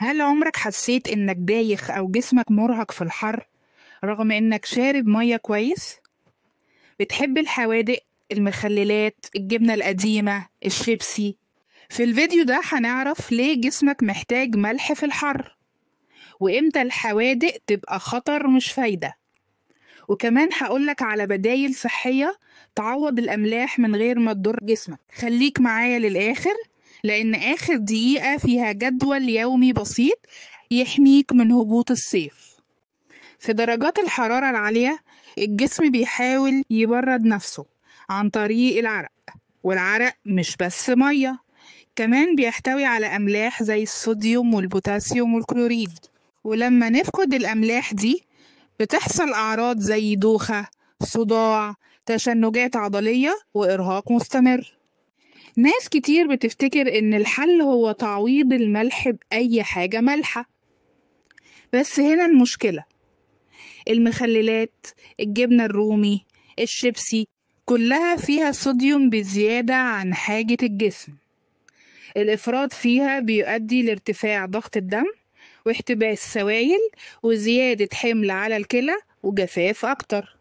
هل عمرك حسيت إنك دايخ أو جسمك مرهق في الحر رغم إنك شارب مية كويس؟ بتحب الحوادق، المخللات، الجبنة القديمة، الشيبسي؟ في الفيديو ده هنعرف ليه جسمك محتاج ملح في الحر، وإمتى الحوادق تبقى خطر مش فايدة، وكمان هقولك على بدايل صحية تعوض الأملاح من غير ما تضر جسمك. خليك معايا للآخر، لأن آخر دقيقة فيها جدول يومي بسيط يحميك من هبوط الصيف. في درجات الحرارة العالية الجسم بيحاول يبرد نفسه عن طريق العرق، والعرق مش بس مية، كمان بيحتوي على أملاح زي الصوديوم والبوتاسيوم والكلوريد. ولما نفقد الأملاح دي بتحصل أعراض زي دوخة، صداع، تشنجات عضلية، وإرهاق مستمر. ناس كتير بتفتكر إن الحل هو تعويض الملح بأي حاجة مالحة، بس هنا المشكلة. المخللات، الجبنة الرومي، الشيبسي، كلها فيها صوديوم بزيادة عن حاجة الجسم. الإفراط فيها بيؤدي لارتفاع ضغط الدم واحتباس سوائل وزيادة حمل على الكلى وجفاف أكتر.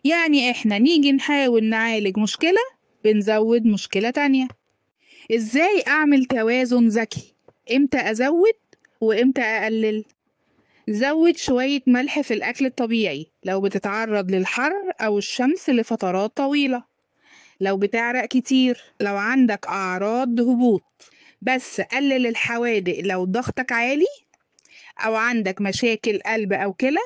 يعني إحنا نيجي نحاول نعالج مشكلة بنزود مشكلة تانية. إزاي أعمل توازن ذكي؟ إمتى أزود وإمتى أقلل؟ زود شوية ملح في الأكل الطبيعي لو بتتعرض للحر أو الشمس لفترات طويلة، لو بتعرق كتير، لو عندك أعراض هبوط. بس قلل الحوادق لو ضغطك عالي أو عندك مشاكل قلب أو كلى،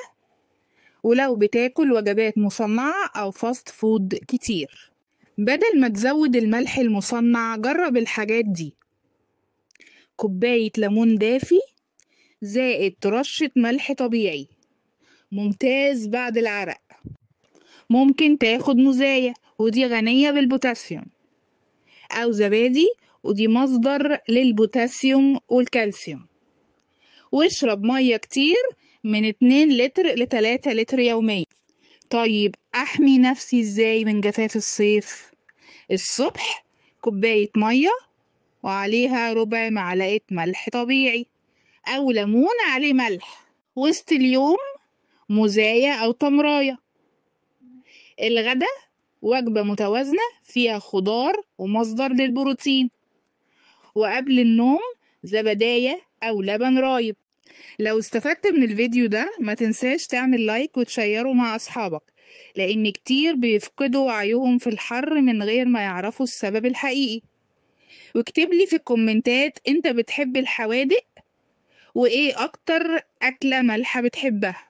ولو بتاكل وجبات مصنعة أو فاست فود كتير. بدل ما تزود الملح المصنع جرب الحاجات دي: كوباية ليمون دافي زائد رشة ملح طبيعي، ممتاز بعد العرق. ممكن تاخد موزاية ودي غنية بالبوتاسيوم، أو زبادي ودي مصدر للبوتاسيوم والكالسيوم. واشرب مية كتير من 2 لتر ل 3 لتر يوميا. طيب أحمي نفسي إزاي من جفاف الصيف؟ الصبح كوباية مية وعليها ربع معلقة ملح طبيعي أو ليمون عليه ملح. وسط اليوم موزاية أو تمراية. الغدا وجبة متوازنة فيها خضار ومصدر للبروتين. وقبل النوم زبداية أو لبن رايب. لو استفدت من الفيديو ده ما تنساش تعمل لايك وتشيره مع أصحابك، لأن كتير بيفقدوا وعيهم في الحر من غير ما يعرفوا السبب الحقيقي. واكتب لي في الكومنتات انت بتحب الحوادق، وايه اكتر أكلة مالحة بتحبها.